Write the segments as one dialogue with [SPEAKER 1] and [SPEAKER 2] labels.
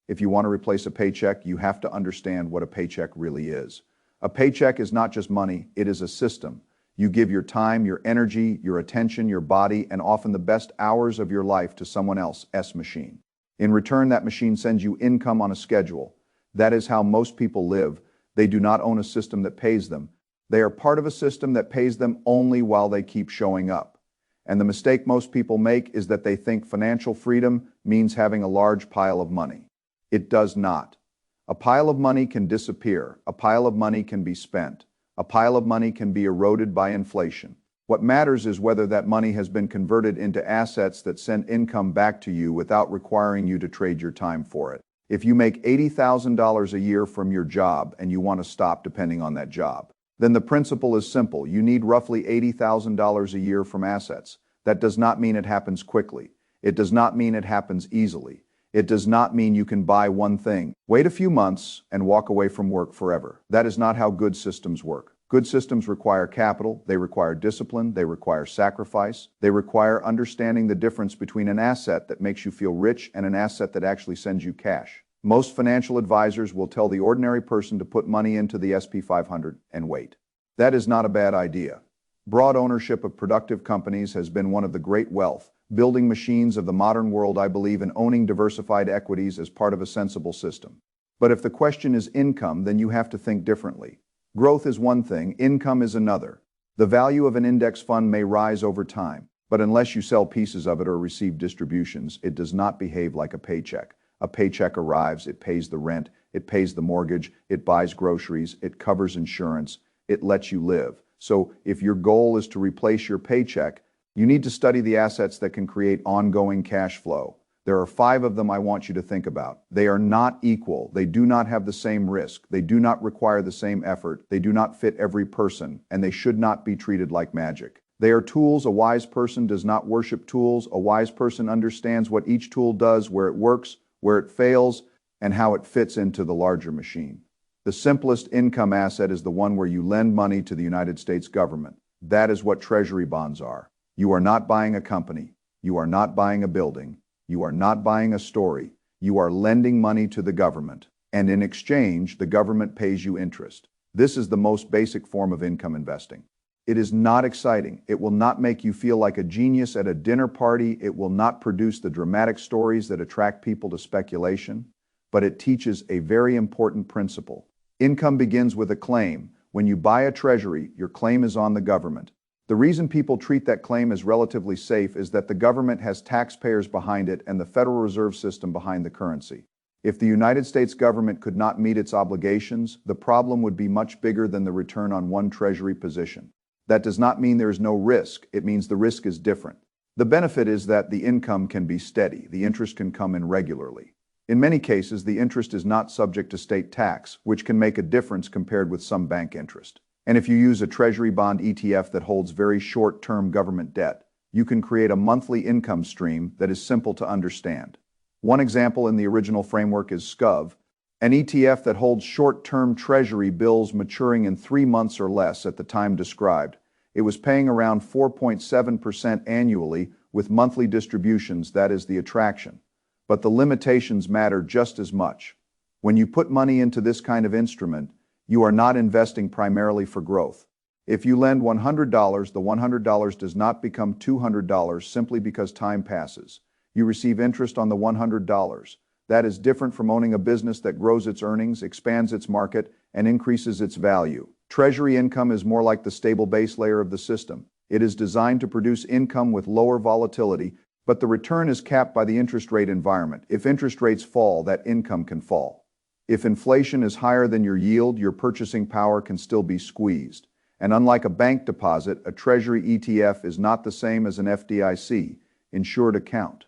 [SPEAKER 1] If you want to replace a paycheck, you have to understand what a paycheck really is. A paycheck is not just money, it is a system. You give your time, your energy, your attention, your body, and often the best hours of your life to someone else's machine. In return, that machine sends you income on a schedule. That is how most people live. They do not own a system that pays them. They are part of a system that pays them only while they keep showing up. And the mistake most people make is that they think financial freedom means having a large pile of money. It does not. A pile of money can disappear. A pile of money can be spent. A pile of money can be eroded by inflation. What matters is whether that money has been converted into assets that send income back to you without requiring you to trade your time for it. If you make $80,000 a year from your job and you want to stop depending on that job, then the principle is simple. You need roughly $80,000 a year from assets. That does not mean it happens quickly. It does not mean it happens easily. It does not mean you can buy one thing, wait a few months, and walk away from work forever. That is not how good systems work. Good systems require capital, they require discipline, they require sacrifice, they require understanding the difference between an asset that makes you feel rich and an asset that actually sends you cash. Most financial advisors will tell the ordinary person to put money into the S&P 500 and wait. That is not a bad idea. Broad ownership of productive companies has been one of the great wealth building machines of the modern world. I believe in owning diversified equities as part of a sensible system. But if the question is income, then you have to think differently. Growth is one thing, income is another. The value of an index fund may rise over time, but unless you sell pieces of it or receive distributions, it does not behave like a paycheck. A paycheck arrives, it pays the rent, it pays the mortgage, it buys groceries, it covers insurance, it lets you live. So if your goal is to replace your paycheck, you need to study the assets that can create ongoing cash flow. There are 5 of them I want you to think about. They are not equal. They do not have the same risk. They do not require the same effort. They do not fit every person, and they should not be treated like magic. They are tools. A wise person does not worship tools. A wise person understands what each tool does, where it works, where it fails, and how it fits into the larger machine. The simplest income asset is the one where you lend money to the United States government. That is what Treasury bonds are. You are not buying a company. You are not buying a building. You are not buying a story. You are lending money to the government, and in exchange, the government pays you interest. This is the most basic form of income investing. It is not exciting. It will not make you feel like a genius at a dinner party. It will not produce the dramatic stories that attract people to speculation, but it teaches a very important principle. Income begins with a claim. When you buy a treasury, your claim is on the government. The reason people treat that claim as relatively safe is that the government has taxpayers behind it and the Federal Reserve System behind the currency. If the United States government could not meet its obligations, the problem would be much bigger than the return on one treasury position. That does not mean there is no risk. It means the risk is different. The benefit is that the income can be steady. The interest can come in regularly. In many cases, the interest is not subject to state tax, which can make a difference compared with some bank interest. And if you use a Treasury bond ETF that holds very short-term government debt, you can create a monthly income stream that is simple to understand. One example in the original framework is SCOV, an ETF that holds short-term Treasury bills maturing in 3 months or less at the time described. It was paying around 4.7% annually with monthly distributions. That is the attraction. But the limitations matter just as much. When you put money into this kind of instrument, you are not investing primarily for growth. If you lend $100, the $100 does not become $200 simply because time passes. You receive interest on the $100. That is different from owning a business that grows its earnings, expands its market, and increases its value. Treasury income is more like the stable base layer of the system. It is designed to produce income with lower volatility, but the return is capped by the interest rate environment. If interest rates fall, that income can fall. If inflation is higher than your yield, your purchasing power can still be squeezed. And unlike a bank deposit, a Treasury ETF is not the same as an FDIC, insured account.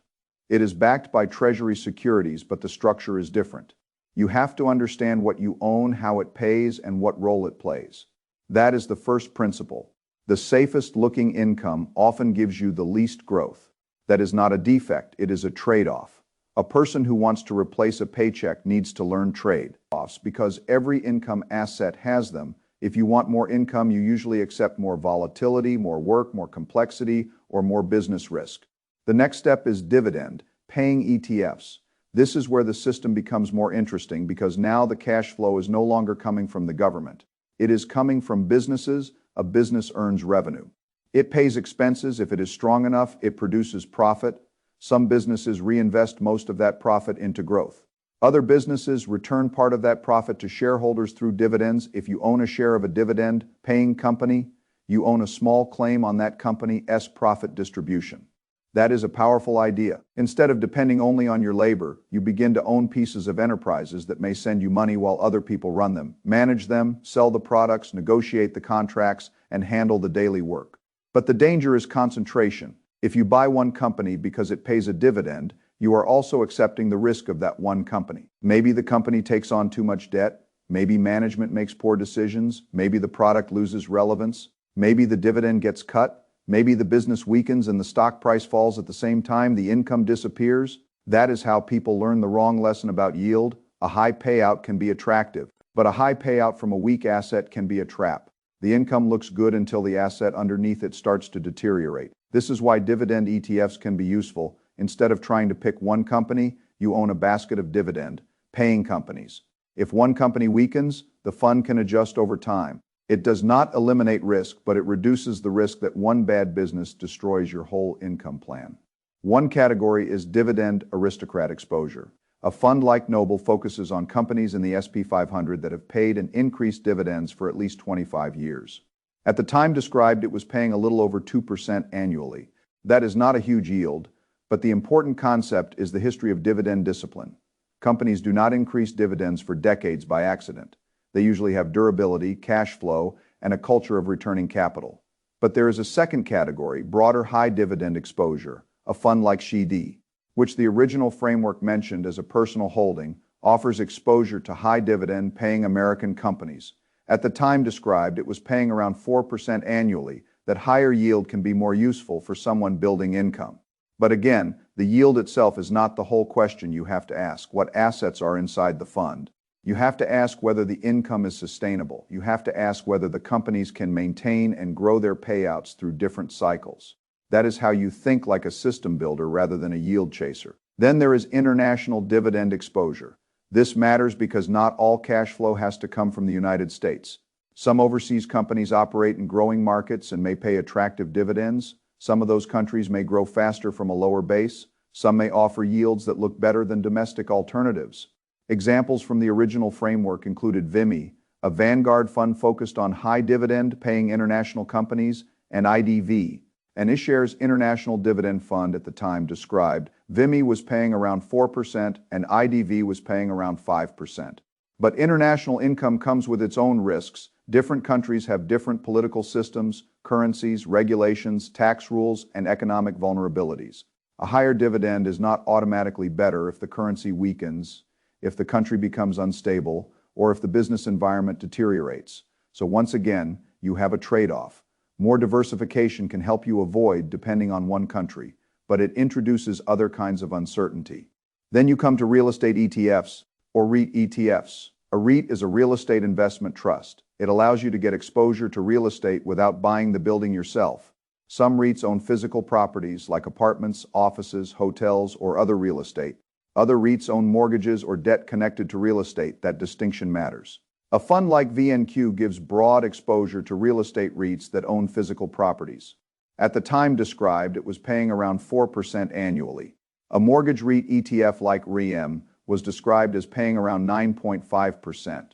[SPEAKER 1] It is backed by Treasury securities, but the structure is different. You have to understand what you own, how it pays, and what role it plays. That is the first principle. The safest looking income often gives you the least growth. That is not a defect, it is a trade-off. A person who wants to replace a paycheck needs to learn trade-offs because every income asset has them. If you want more income, you usually accept more volatility, more work, more complexity, or more business risk. The next step is dividend, paying ETFs. This is where the system becomes more interesting because now the cash flow is no longer coming from the government. It is coming from businesses. A business earns revenue. It pays expenses. If it is strong enough, it produces profit. Some businesses reinvest most of that profit into growth. Other businesses return part of that profit to shareholders through dividends. If you own a share of a dividend-paying company, you own a small claim on that company's profit distribution. That is a powerful idea. Instead of depending only on your labor, you begin to own pieces of enterprises that may send you money while other people run them, manage them, sell the products, negotiate the contracts, and handle the daily work. But the danger is concentration. If you buy one company because it pays a dividend, you are also accepting the risk of that one company. Maybe the company takes on too much debt. Maybe management makes poor decisions. Maybe the product loses relevance. Maybe the dividend gets cut. Maybe the business weakens and the stock price falls at the same time the income disappears. That is how people learn the wrong lesson about yield. A high payout can be attractive, but a high payout from a weak asset can be a trap. The income looks good until the asset underneath it starts to deteriorate. This is why dividend ETFs can be useful. Instead of trying to pick one company, you own a basket of dividend-paying companies. If one company weakens, the fund can adjust over time. It does not eliminate risk, but it reduces the risk that one bad business destroys your whole income plan. One category is dividend aristocrat exposure. A fund like Noble focuses on companies in the S&P 500 that have paid and increased dividends for at least 25 years. At the time described, it was paying a little over 2% annually. That is not a huge yield, but the important concept is the history of dividend discipline. Companies do not increase dividends for decades by accident. They usually have durability, cash flow, and a culture of returning capital. But there is a second category, broader high dividend exposure, a fund like SHD, which the original framework mentioned as a personal holding, offers exposure to high dividend paying American companies. At the time described, it was paying around 4% annually. That higher yield can be more useful for someone building income. But again, the yield itself is not the whole question. You have to ask what assets are inside the fund. You have to ask whether the income is sustainable. You have to ask whether the companies can maintain and grow their payouts through different cycles. That is how you think like a system builder rather than a yield chaser. Then there is international dividend exposure. This matters because not all cash flow has to come from the United States. Some overseas companies operate in growing markets and may pay attractive dividends. Some of those countries may grow faster from a lower base. Some may offer yields that look better than domestic alternatives. Examples from the original framework included VIMI, a Vanguard fund focused on high dividend-paying international companies, and IDV, an iShares International Dividend Fund at the time described. VIMI was paying around 4% and IDV was paying around 5%. But international income comes with its own risks. Different countries have different political systems, currencies, regulations, tax rules, and economic vulnerabilities. A higher dividend is not automatically better if the currency weakens, if the country becomes unstable, or if the business environment deteriorates. So once again, you have a trade-off. More diversification can help you avoid depending on one country, but it introduces other kinds of uncertainty. Then you come to real estate ETFs, or REIT ETFs. A REIT is a real estate investment trust. It allows you to get exposure to real estate without buying the building yourself. Some REITs own physical properties like apartments, offices, hotels, or other real estate. Other REITs own mortgages or debt connected to real estate. That distinction matters. A fund like VNQ gives broad exposure to real estate REITs that own physical properties. At the time described, it was paying around 4% annually. A mortgage REIT ETF like REM was described as paying around 9.5%.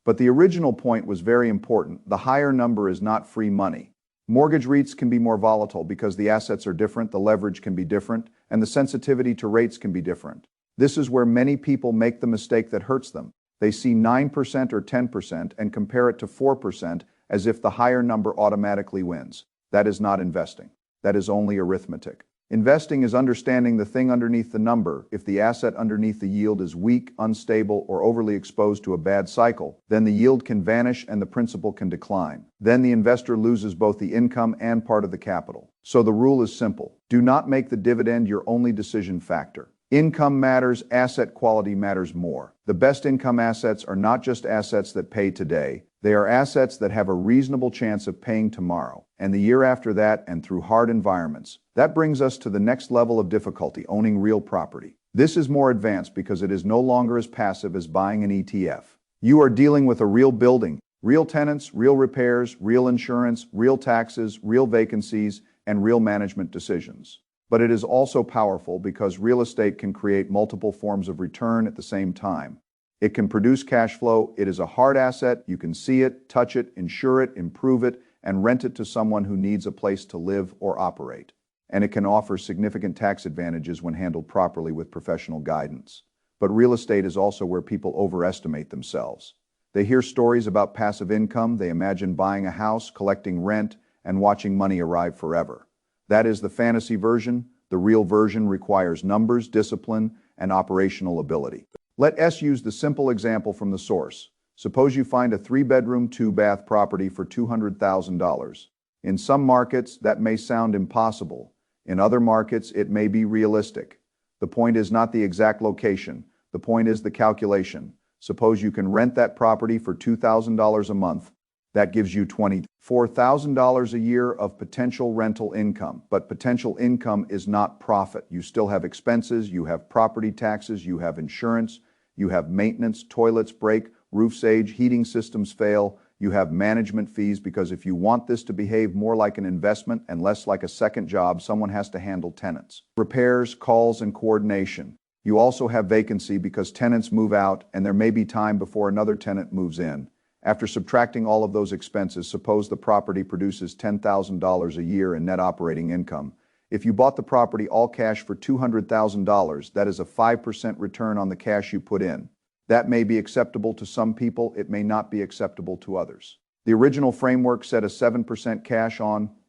[SPEAKER 1] But the original point was very important. The higher number is not free money. Mortgage REITs can be more volatile because the assets are different, the leverage can be different, and the sensitivity to rates can be different. This is where many people make the mistake that hurts them. They see 9% or 10% and compare it to 4% as if the higher number automatically wins. That is not investing. That is only arithmetic. Investing is understanding the thing underneath the number. If the asset underneath the yield is weak, unstable, or overly exposed to a bad cycle, then the yield can vanish and the principal can decline. Then the investor loses both the income and part of the capital. So the rule is simple. Do not make the dividend your only decision factor. Income matters, asset quality matters more. The best income assets are not just assets that pay today. They are assets that have a reasonable chance of paying tomorrow, and the year after that, and through hard environments. That brings us to the next level of difficulty, owning real property. This is more advanced because it is no longer as passive as buying an ETF. You are dealing with a real building, real tenants, real repairs, real insurance, real taxes, real vacancies, and real management decisions. But it is also powerful because real estate can create multiple forms of return at the same time. It can produce cash flow. It is a hard asset. You can see it, touch it, insure it, improve it, and rent it to someone who needs a place to live or operate. And it can offer significant tax advantages when handled properly with professional guidance. But real estate is also where people overestimate themselves. They hear stories about passive income. They imagine buying a house, collecting rent, and watching money arrive forever. That is the fantasy version. The real version requires numbers, discipline, and operational ability. Let us use the simple example from the source. Suppose you find a 3-bedroom, 2-bath property for $200,000. In some markets, that may sound impossible. In other markets, it may be realistic. The point is not the exact location. The point is the calculation. Suppose you can rent that property for $2,000 a month. That gives you $24,000 a year of potential rental income. But potential income is not profit. You still have expenses, you have property taxes, you have insurance, you have maintenance, toilets break, roofs age, heating systems fail, you have management fees, because if you want this to behave more like an investment and less like a second job, someone has to handle tenants, repairs, calls, and coordination. You also have vacancy because tenants move out and there may be time before another tenant moves in. After subtracting all of those expenses, suppose the property produces $10,000 a year in net operating income. If you bought the property all cash for $200,000, that is a 5% return on the cash you put in. That may be acceptable to some people, it may not be acceptable to others. The original framework said a 7%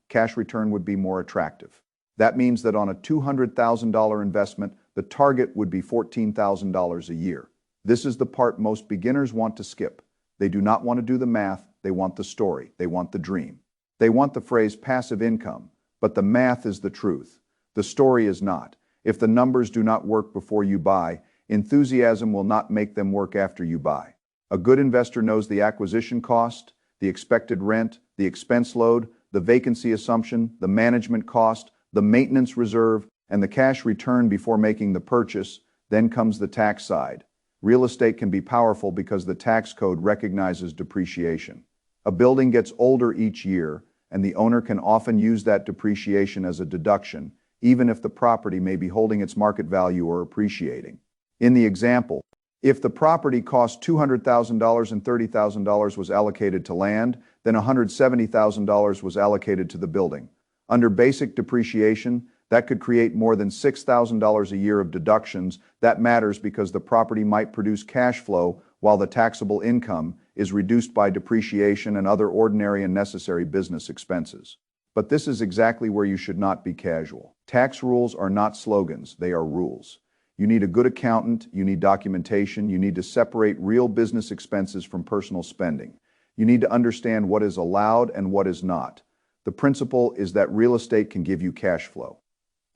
[SPEAKER 1] cash return would be more attractive. That means that on a $200,000 investment, the target would be $14,000 a year. This is the part most beginners want to skip. They do not want to do the math, they want the story, they want the dream. They want the phrase passive income, but the math is the truth. The story is not. If the numbers do not work before you buy, enthusiasm will not make them work after you buy. A good investor knows the acquisition cost, the expected rent, the expense load, the vacancy assumption, the management cost, the maintenance reserve, and the cash return before making the purchase. Then comes the tax side. Real estate can be powerful because the tax code recognizes depreciation. A building gets older each year, and the owner can often use that depreciation as a deduction, even if the property may be holding its market value or appreciating. In the example, if the property cost $200,000 and $30,000 was allocated to land, then $170,000 was allocated to the building. Under basic depreciation, that could create more than $6,000 a year of deductions. That matters because the property might produce cash flow while the taxable income is reduced by depreciation and other ordinary and necessary business expenses. But this is exactly where you should not be casual. Tax rules are not slogans, they are rules. You need a good accountant, you need documentation, you need to separate real business expenses from personal spending. You need to understand what is allowed and what is not. The principle is that real estate can give you cash flow.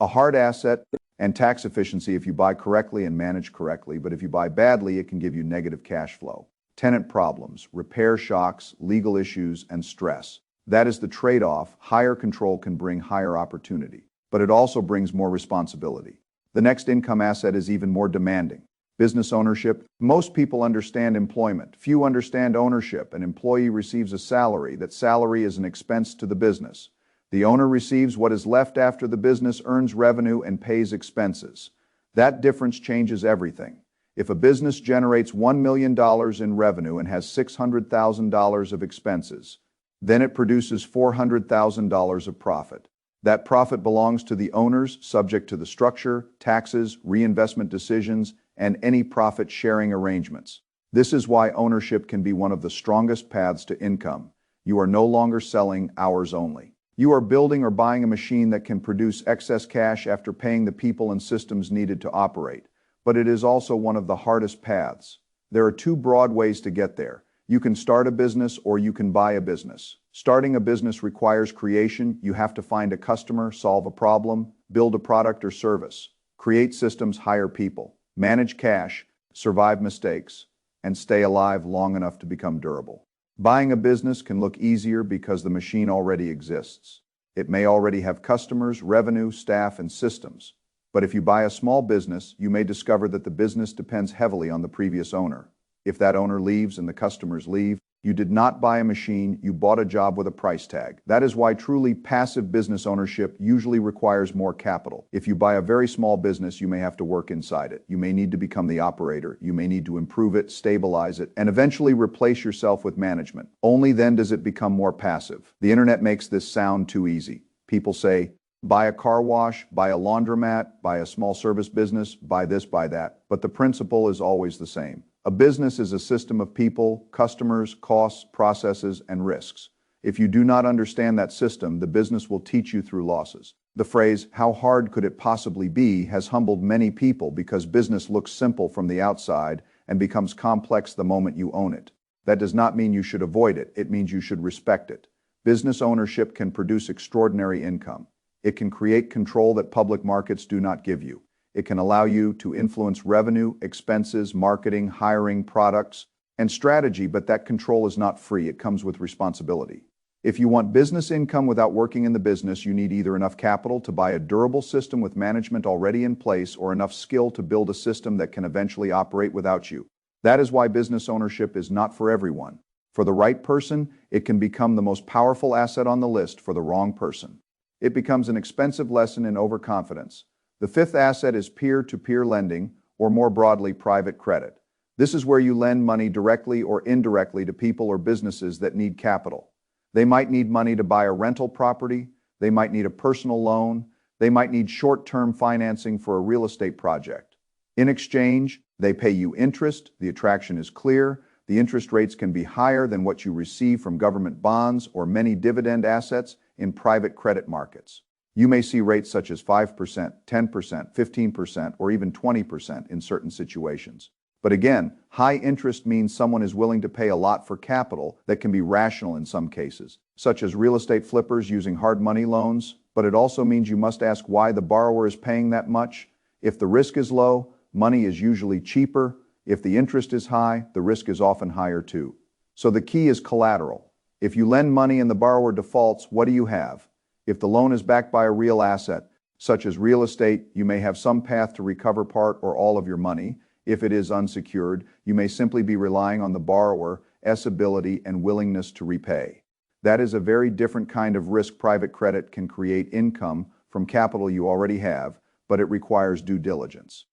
[SPEAKER 1] A hard asset and tax efficiency if you buy correctly and manage correctly, but if you buy badly, it can give you negative cash flow. Tenant problems, repair shocks, legal issues, and stress. That is the trade-off. Higher control can bring higher opportunity, but it also brings more responsibility. The next income asset is even more demanding. Business ownership. Most people understand employment. Few understand ownership. An employee receives a salary. That salary is an expense to the business. The owner receives what is left after the business earns revenue and pays expenses. That difference changes everything. If a business generates $1 million in revenue and has $600,000 of expenses, then it produces $400,000 of profit. That profit belongs to the owners, subject to the structure, taxes, reinvestment decisions, and any profit-sharing arrangements. This is why ownership can be one of the strongest paths to income. You are no longer selling hours only. You are building or buying a machine that can produce excess cash after paying the people and systems needed to operate. But it is also one of the hardest paths. There are two broad ways to get there. You can start a business or you can buy a business. Starting a business requires creation. You have to find a customer, solve a problem, build a product or service, create systems, hire people, manage cash, survive mistakes, and stay alive long enough to become durable. Buying a business can look easier because the machine already exists. It may already have customers, revenue, staff, and systems. But if you buy a small business, you may discover that the business depends heavily on the previous owner. If that owner leaves and the customers leave, you did not buy a machine, you bought a job with a price tag. That is why truly passive business ownership usually requires more capital. If you buy a very small business, you may have to work inside it. You may need to become the operator. You may need to improve it, stabilize it, and eventually replace yourself with management. Only then does it become more passive. The internet makes this sound too easy. People say, buy a car wash, buy a laundromat, buy a small service business, buy this, buy that. But the principle is always the same. A business is a system of people, customers, costs, processes, and risks. If you do not understand that system, the business will teach you through losses. The phrase, how hard could it possibly be, has humbled many people because business looks simple from the outside and becomes complex the moment you own it. That does not mean you should avoid it. It means you should respect it. Business ownership can produce extraordinary income. It can create control that public markets do not give you. It can allow you to influence revenue, expenses, marketing, hiring, products, and strategy, but that control is not free. It comes with responsibility. If you want business income without working in the business, you need either enough capital to buy a durable system with management already in place or enough skill to build a system that can eventually operate without you. That is why business ownership is not for everyone. For the right person, it can become the most powerful asset on the list. For the wrong person, it becomes an expensive lesson in overconfidence. The fifth asset is peer-to-peer lending, or more broadly, private credit. This is where you lend money directly or indirectly to people or businesses that need capital. They might need money to buy a rental property, they might need a personal loan, they might need short-term financing for a real estate project. In exchange, they pay you interest. The attraction is clear. The interest rates can be higher than what you receive from government bonds or many dividend assets in private credit markets. You may see rates such as 5%, 10%, 15%, or even 20% in certain situations. But again, high interest means someone is willing to pay a lot for capital that can be rational in some cases, such as real estate flippers using hard money loans. But it also means you must ask why the borrower is paying that much. If the risk is low, money is usually cheaper. If the interest is high, the risk is often higher too. So the key is collateral. If you lend money and the borrower defaults, what do you have? If the loan is backed by a real asset, such as real estate, you may have some path to recover part or all of your money. If it is unsecured, you may simply be relying on the borrower's ability and willingness to repay. That is a very different kind of risk. Private credit can create income from capital you already have, but it requires due diligence.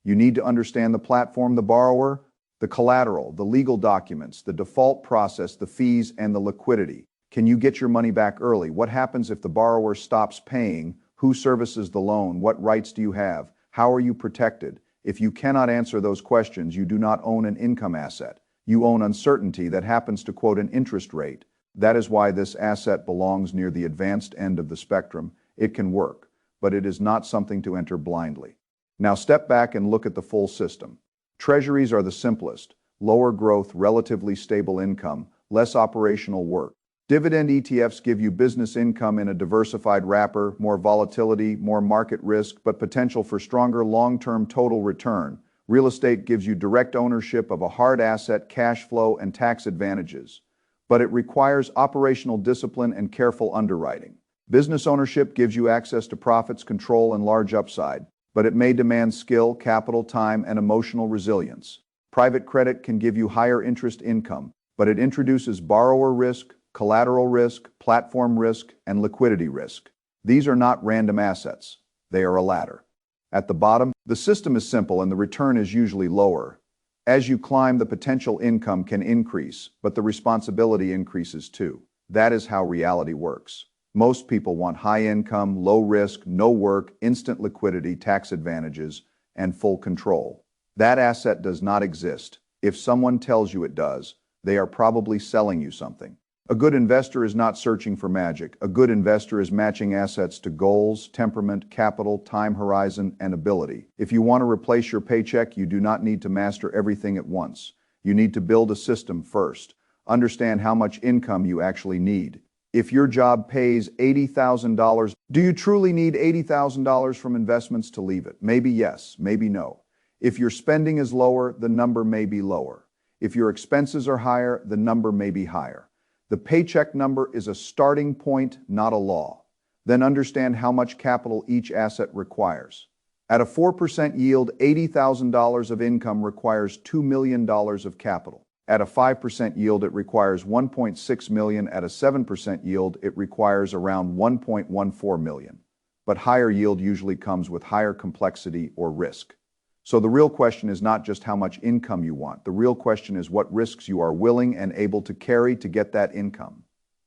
[SPEAKER 1] You need to understand the platform, the borrower, the collateral, the legal documents, the default process, the fees, and the liquidity. Can you get your money back early? What happens if the borrower stops paying? Who services the loan? What rights do you have? How are you protected? If you cannot answer those questions, you do not own an income asset. You own uncertainty that happens to quote an interest rate. That is why this asset belongs near the advanced end of the spectrum. It can work, but it is not something to enter blindly. Now step back and look at the full system. Treasuries are the simplest, lower growth, relatively stable income, less operational work. Dividend ETFs give you business income in a diversified wrapper, more volatility, more market risk, but potential for stronger long-term total return. Real estate gives you direct ownership of a hard asset, cash flow, and tax advantages, but it requires operational discipline and careful underwriting. Business ownership gives you access to profits, control, and large upside, but it may demand skill, capital, time, and emotional resilience. Private credit can give you higher interest income, but it introduces borrower risk, collateral risk, platform risk, and liquidity risk. These are not random assets. They are a ladder. At the bottom, the system is simple and the return is usually lower. As you climb, the potential income can increase, but the responsibility increases too. That is how reality works. Most people want high income, low risk, no work, instant liquidity, tax advantages, and full control. That asset does not exist. If someone tells you it does, they are probably selling you something. A good investor is not searching for magic. A good investor is matching assets to goals, temperament, capital, time horizon, and ability. If you want to replace your paycheck, you do not need to master everything at once. You need to build a system first. Understand how much income you actually need. If your job pays $80,000, do you truly need $80,000 from investments to leave it? Maybe yes, maybe no. If your spending is lower, the number may be lower. If your expenses are higher, the number may be higher. The paycheck number is a starting point, not a law. Then understand how much capital each asset requires. At a 4% yield, $80,000 of income requires $2 million of capital. At a 5% yield, it requires $1.6 million. At a 7% yield, it requires around $1.14 million. But higher yield usually comes with higher complexity or risk. So the real question is not just how much income you want. The real question is what risks you are willing and able to carry to get that income.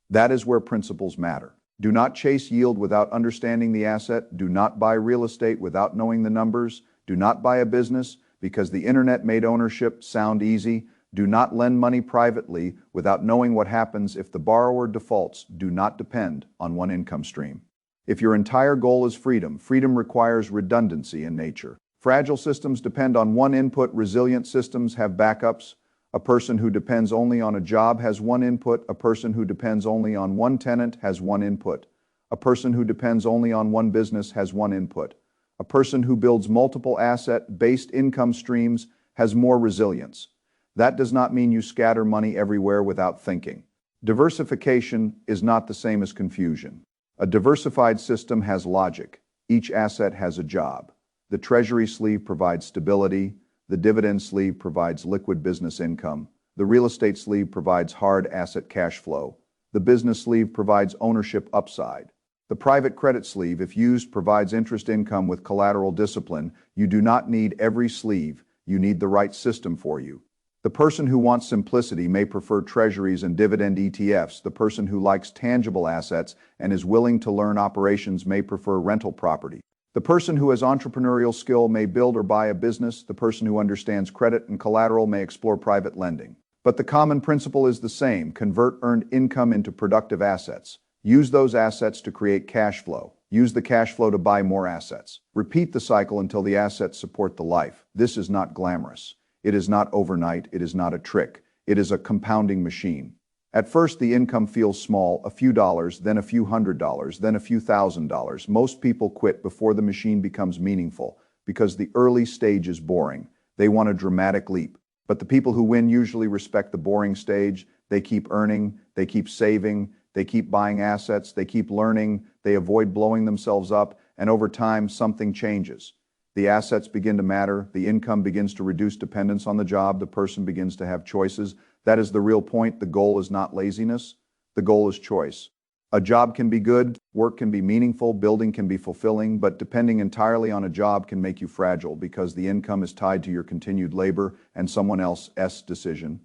[SPEAKER 1] That is where principles matter. Do not chase yield without understanding the asset. Do not buy real estate without knowing the numbers. Do not buy a business because the internet made ownership sound easy. Do not lend money privately without knowing what happens if the borrower defaults. Do not depend on one income stream. If your entire goal is freedom, freedom requires redundancy in nature. Fragile systems depend on one input. Resilient systems have backups. A person who depends only on a job has one input. A person who depends only on one tenant has one input. A person who depends only on one business has one input. A person who builds multiple asset-based income streams has more resilience. That does not mean you scatter money everywhere without thinking. Diversification is not the same as confusion. A diversified system has logic. Each asset has a job. The Treasury sleeve provides stability. The dividend sleeve provides liquid business income. The real estate sleeve provides hard asset cash flow. The business sleeve provides ownership upside. The private credit sleeve, if used, provides interest income with collateral discipline. You do not need every sleeve. You need the right system for you. The person who wants simplicity may prefer treasuries and dividend ETFs. The person who likes tangible assets and is willing to learn operations may prefer rental property. The person who has entrepreneurial skill may build or buy a business. The person who understands credit and collateral may explore private lending. But the common principle is the same. Convert earned income into productive assets. Use those assets to create cash flow. Use the cash flow to buy more assets. Repeat the cycle until the assets support the life. This is not glamorous. It is not overnight. It is not a trick. It is a compounding machine. At first, the income feels small, a few dollars, then a few $100s, then a few $1,000s. Most people quit before the machine becomes meaningful because the early stage is boring. They want a dramatic leap. But the people who win usually respect the boring stage. They keep earning, they keep saving, they keep buying assets, they keep learning, they avoid blowing themselves up, and over time, something changes. The assets begin to matter, the income begins to reduce dependence on the job, the person begins to have choices. That is the real point. The goal is not laziness. The goal is choice. A job can be good, work can be meaningful, building can be fulfilling, but depending entirely on a job can make you fragile because the income is tied to your continued labor and someone else's decision.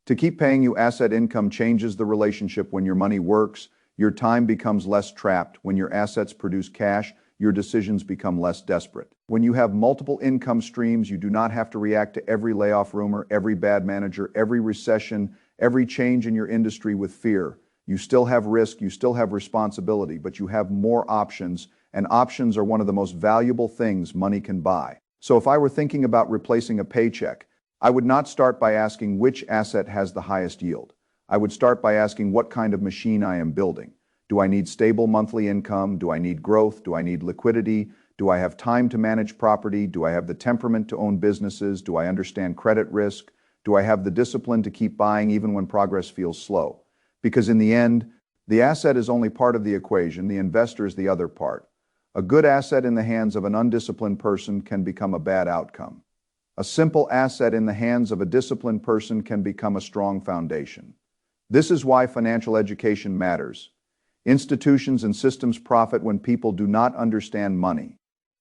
[SPEAKER 1] To keep paying you asset income changes the relationship. When your money works, your time becomes less trapped. When your assets produce cash, your decisions become less desperate. When you have multiple income streams, you do not have to react to every layoff rumor, every bad manager, every recession, every change in your industry with fear. You still have risk, you still have responsibility, but you have more options, and options are one of the most valuable things money can buy. So if I were thinking about replacing a paycheck, I would not start by asking which asset has the highest yield. I would start by asking what kind of machine I am building. Do I need stable monthly income? Do I need growth? Do I need liquidity? Do I have time to manage property? Do I have the temperament to own businesses? Do I understand credit risk? Do I have the discipline to keep buying even when progress feels slow? Because in the end, the asset is only part of the equation, the investor is the other part. A good asset in the hands of an undisciplined person can become a bad outcome. A simple asset in the hands of a disciplined person can become a strong foundation. This is why financial education matters. Institutions and systems profit when people do not understand money.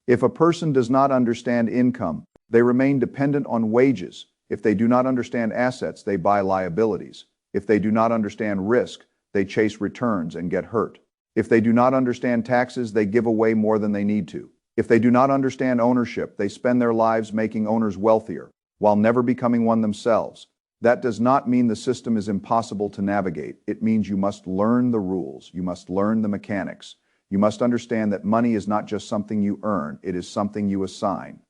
[SPEAKER 1] If a person does not understand income, they remain dependent on wages. If they do not understand assets, they buy liabilities. If they do not understand risk, they chase returns and get hurt. If they do not understand taxes, they give away more than they need to. If they do not understand ownership, they spend their lives making owners wealthier, while never becoming one themselves. That does not mean the system is impossible to navigate. It means you must learn the rules. You must learn the mechanics. You must understand that money is not just something you earn. It is something you assign.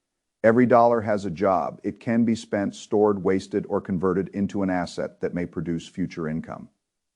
[SPEAKER 1] Every dollar has a job. It can be spent, stored, wasted, or converted into an asset that may produce future income.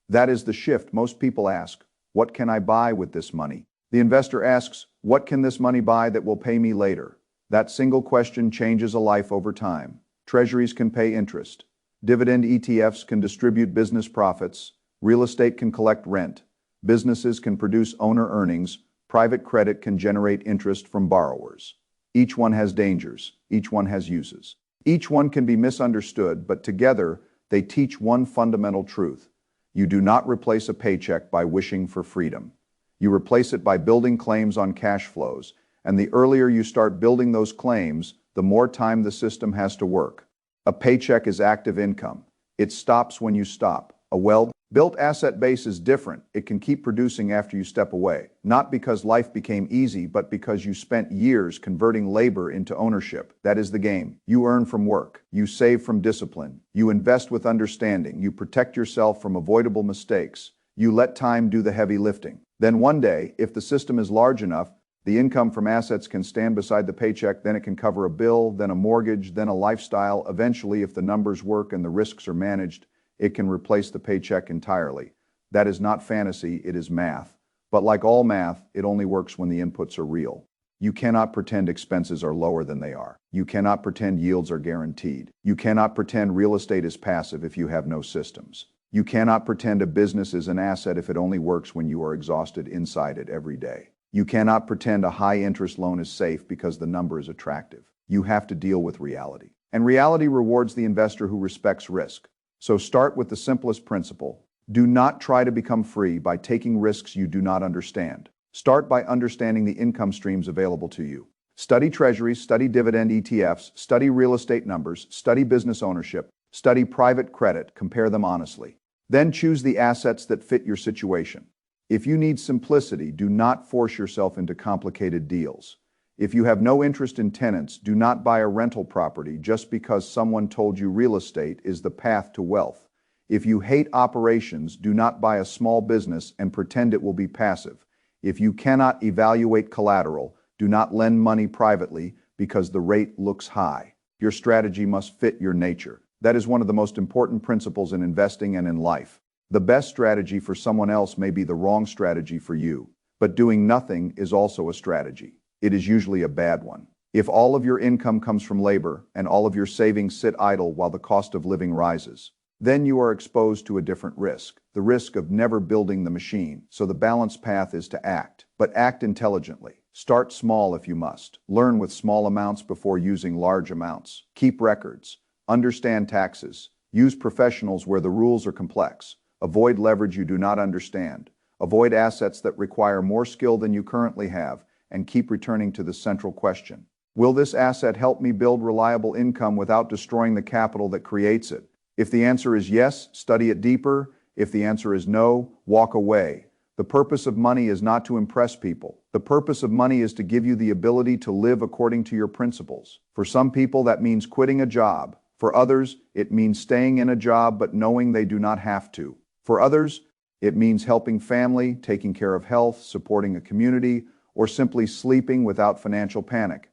[SPEAKER 1] That is the shift. Most people ask, what can I buy with this money? The investor asks, what can this money buy that will pay me later? That single question changes a life over time. Treasuries can pay interest. Dividend ETFs can distribute business profits. Real estate can collect rent. Businesses can produce owner earnings. Private credit can generate interest from borrowers. Each one has dangers. Each one has uses. Each one can be misunderstood, but together they teach one fundamental truth. You do not replace a paycheck by wishing for freedom. You replace it by building claims on cash flows, and the earlier you start building those claims, the more time the system has to work. A paycheck is active income. It stops when you stop. A well-built asset base is different. It can keep producing after you step away, not because life became easy, but because you spent years converting labor into ownership. That is the game. You earn from work. You save from discipline. You invest with understanding. You protect yourself from avoidable mistakes. You let time do the heavy lifting. Then one day, if the system is large enough, the income from assets can stand beside the paycheck, then it can cover a bill, then a mortgage, then a lifestyle. Eventually, if the numbers work and the risks are managed, it can replace the paycheck entirely. That is not fantasy, it is math. But like all math, it only works when the inputs are real. You cannot pretend expenses are lower than they are. You cannot pretend yields are guaranteed. You cannot pretend real estate is passive if you have no systems. You cannot pretend a business is an asset if it only works when you are exhausted inside it every day. You cannot pretend a high-interest loan is safe because the number is attractive. You have to deal with reality. And reality rewards the investor who respects risk. So start with the simplest principle. Do not try to become free by taking risks you do not understand. Start by understanding the income streams available to you. Study Treasuries, study dividend ETFs, study real estate numbers, study business ownership, study private credit, compare them honestly. Then choose the assets that fit your situation. If you need simplicity, do not force yourself into complicated deals. If you have no interest in tenants, do not buy a rental property just because someone told you real estate is the path to wealth. If you hate operations, do not buy a small business and pretend it will be passive. If you cannot evaluate collateral, do not lend money privately because the rate looks high. Your strategy must fit your nature. That is one of the most important principles in investing and in life. The best strategy for someone else may be the wrong strategy for you, but doing nothing is also a strategy. It is usually a bad one. If all of your income comes from labor and all of your savings sit idle while the cost of living rises, then you are exposed to a different risk, the risk of never building the machine. So the balanced path is to act, but act intelligently. Start small if you must. Learn with small amounts before using large amounts. Keep records. Understand taxes. Use professionals where the rules are complex. Avoid leverage you do not understand. Avoid assets that require more skill than you currently have, and keep returning to the central question. Will this asset help me build reliable income without destroying the capital that creates it? If the answer is yes, study it deeper. If the answer is no, walk away. The purpose of money is not to impress people. The purpose of money is to give you the ability to live according to your principles. For some people, that means quitting a job. For others, it means staying in a job but knowing they do not have to. For others, it means helping family, taking care of health, supporting a community, or simply sleeping without financial panic.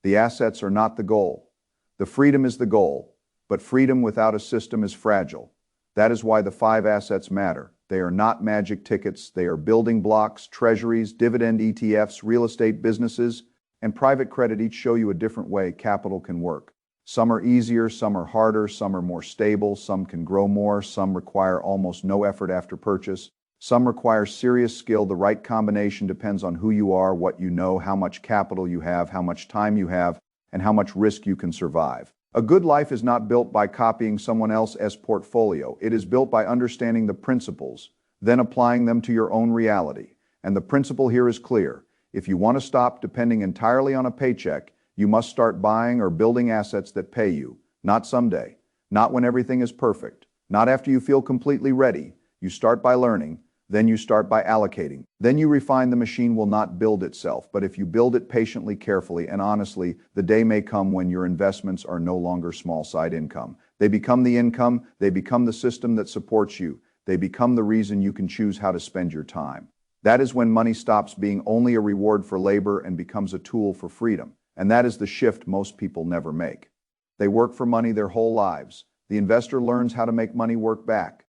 [SPEAKER 1] The assets are not the goal. The freedom is the goal, but freedom without a system is fragile. That is why the 5 assets matter. They are not magic tickets. They are building blocks. Treasuries, dividend ETFs, real estate businesses, and private credit each show you a different way capital can work. Some are easier, some are harder, some are more stable, some can grow more, some require almost no effort after purchase. Some require serious skill. The right combination depends on who you are, what you know, how much capital you have, how much time you have, and how much risk you can survive. A good life is not built by copying someone else's portfolio. It is built by understanding the principles, then applying them to your own reality. And the principle here is clear. If you want to stop depending entirely on a paycheck, you must start buying or building assets that pay you, not someday, not when everything is perfect, not after you feel completely ready. You start by learning, then you start by allocating. Then you refine. The machine will not build itself, but if you build it patiently, carefully, and honestly, the day may come when your investments are no longer small side income. They become the income, they become the system that supports you. They become the reason you can choose how to spend your time. That is when money stops being only a reward for labor and becomes a tool for freedom. And that is the shift most people never make. They work for money their whole lives. The investor learns how to make money work back.